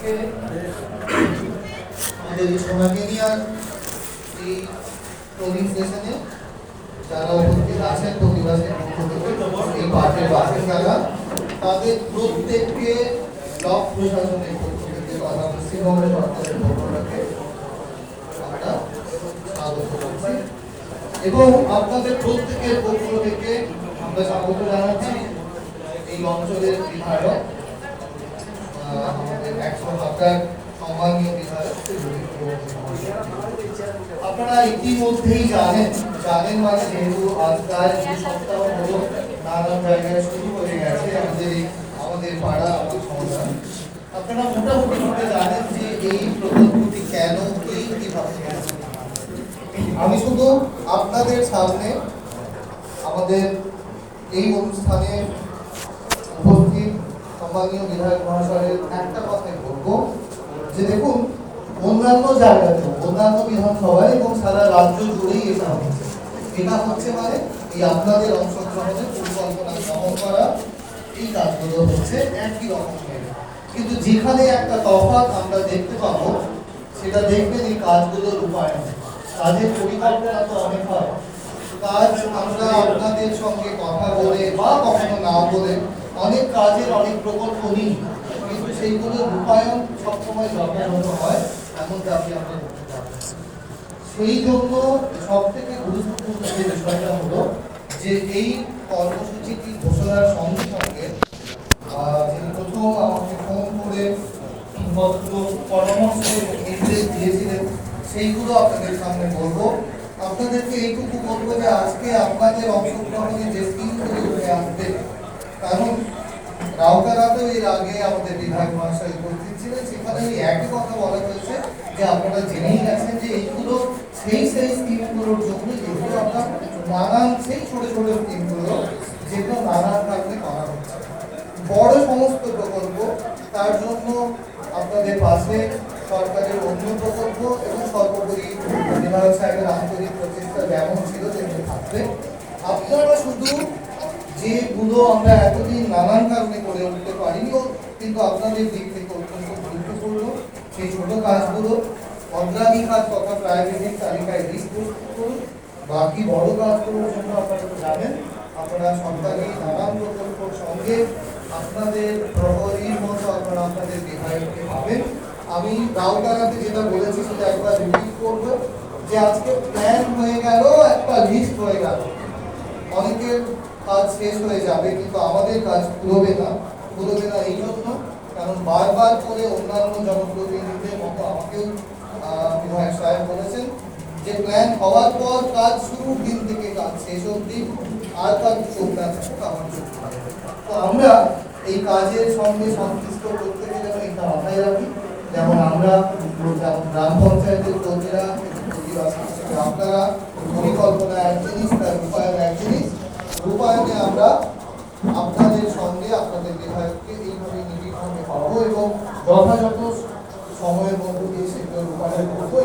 আজকে আমাদের সোনাকেনিয়ার এই ট্রেনিং সেশনে যারা উপস্থিত আছেন প্রতিবাসের পক্ষ থেকে এই পাঠের বাসিন্দারা তাদের প্রত্যেককে ব্লক প্রশাসনের পক্ষ থেকে তথা পশ্চিমবঙ্গ সরকারের পক্ষ থেকে আমরা স্বাগত করছি এবং আপনাদের প্রত্যেকের পক্ষ থেকে আমরা স্বাগত জানাচ্ছি এই অঞ্চলের বিধায়ক আমাদের 100 সম্মানীয় বিধায়ক। আপনারা ইতিমধ্যেই জানেন মানে যেহেতু আজ প্রায় 2 সপ্তাহ হলো নানান জায়গায় শুরু হয়ে গেছে আমাদের পাড়া আমাদের সমাধান। আপনারা মোটামুটি জানেন যে এই প্রকল্পটি কেন কিভাবে। আমি শুধু আপনাদের সামনে আমাদের এই অনুষ্ঠানে উপস্থিত সম্মানীয় বিধায়ক মহাশয়ের একটা কথাই বলবো যে দেখুন, অন্যান্য জায়গাতে অন্যান্য বিধানসভায় এবং সারা রাজ্য জুড়েই এটা হচ্ছে মানে এই আপনাদের অংশগ্রহণে পরিকল্পনা গ্রহণ করা এই কাজগুলো হচ্ছে একই রকমের, কিন্তু যেখানে একটা তফাৎ আমরা দেখতে পাবো সেটা দেখবেন এই কাজগুলো রূপায়ণ। কাজের পরিকল্পনা তো অনেক হয়, কাজ আমরা আপনাদের সঙ্গে কথা বলে বা কখনো না বলে অনেক কাজের অনেক প্রকল্প নিই, কিন্তু সেইগুলো রূপায়ণ সবসময় যথাযথ হয় এমন দাবি আমরা করতে পারি। সেই জন্য সব থেকে গুরুত্বপূর্ণ যে বিষয়টা হলো যে এই কর্মসূচিটি ঘোষণার সঙ্গে সঙ্গে যিনি প্রথম আমাকে ফোন করে পরামর্শ নির্দেশ দিয়েছিলেন সেইগুলো আপনাদের সামনে বলবো। আপনাদেরকে এইটুকু বলবো যে আজকে আপনাদের অংশগ্রহণে যে স্কিমগুলি উঠে আসবে, কারণ রাউতারাতেও এর আগে আমাদের বিধায়ক মহাশয় উপস্থিত ছিলেন, সেখানে এই একই কথা বলা হয়েছে যে আপনারা জেনেই গেছেন যে এইগুলো সেই স্কিমগুলোর জন্য যেগুলো আমরা নানান সেই ছোট ছোট স্কিমগুলো যেগুলো নানান কারণে করা হচ্ছে। বড় সমস্ত প্রকল্প তার জন্য আপনাদের পাশে সরকারের অন্য প্রকল্প এবং সর্বোপরি বিধায়ক সাহেবের আন্তরিক প্রচেষ্টা যেমন ছিল তেমনি থাকবে। আপনারা শুধু যেগুলো আমরা এতদিন নানান কারণে করে উঠতে পারিনি, কিন্তু আপনাদের দিক থেকে অত্যন্ত গুরুত্বপূর্ণ সেই ছোট কাজগুলো অগ্রাধিকার তথা প্রায়োরিটির তালিকায় লিস্ট করুন। বাকি বড় কাজগুলোর জন্য আপনারা তো জানেন আপনারা সরকারি নানান প্রকল্পের সঙ্গে আপনাদের প্রহরীর মতো আপনারা আপনাদের বিধায়ককে পাবেন। আমি রাউতারাতে যেটা বলেছি সেটা একবার রিপিট করবো যে আজকে প্ল্যান হয়ে গেল, একটা লিস্ট হয়ে গেল, অনেকের কাজ শেষ হয়ে যাবে কিন্তু আমাদের কাজ পুরোবে না এই জন্য, কারণ বারবার করে অন্যান্য জনপ্রতিনিধিদের মতো আমাকেও বিধায়ক সাহেব বলেছেন যে প্ল্যান হওয়ার পর কাজ শুরুর দিন থেকে কাজ শেষ অবধি আর কাজ চোখ না থাকুক আমার চোখ থাকে। তো আমরা এই কাজের সঙ্গে সংশ্লিষ্ট প্রত্যেকে যেন এটা মাথায় রাখি, যেমন আমরা যেমন গ্রাম পঞ্চায়েতের কর্মীরা আপনারা পরিকল্পনা এক জিনিস, তার রূপায়ণ এক জিনিস। রূপায়ণে আমরা আপনাদের সঙ্গে আপনাদের বিধায়ককে এইভাবে নিবিড়ভাবে পাবো এবং যথাযথ সময়ের মধ্যে দিয়ে সেগুলো রূপায়ণ করবো।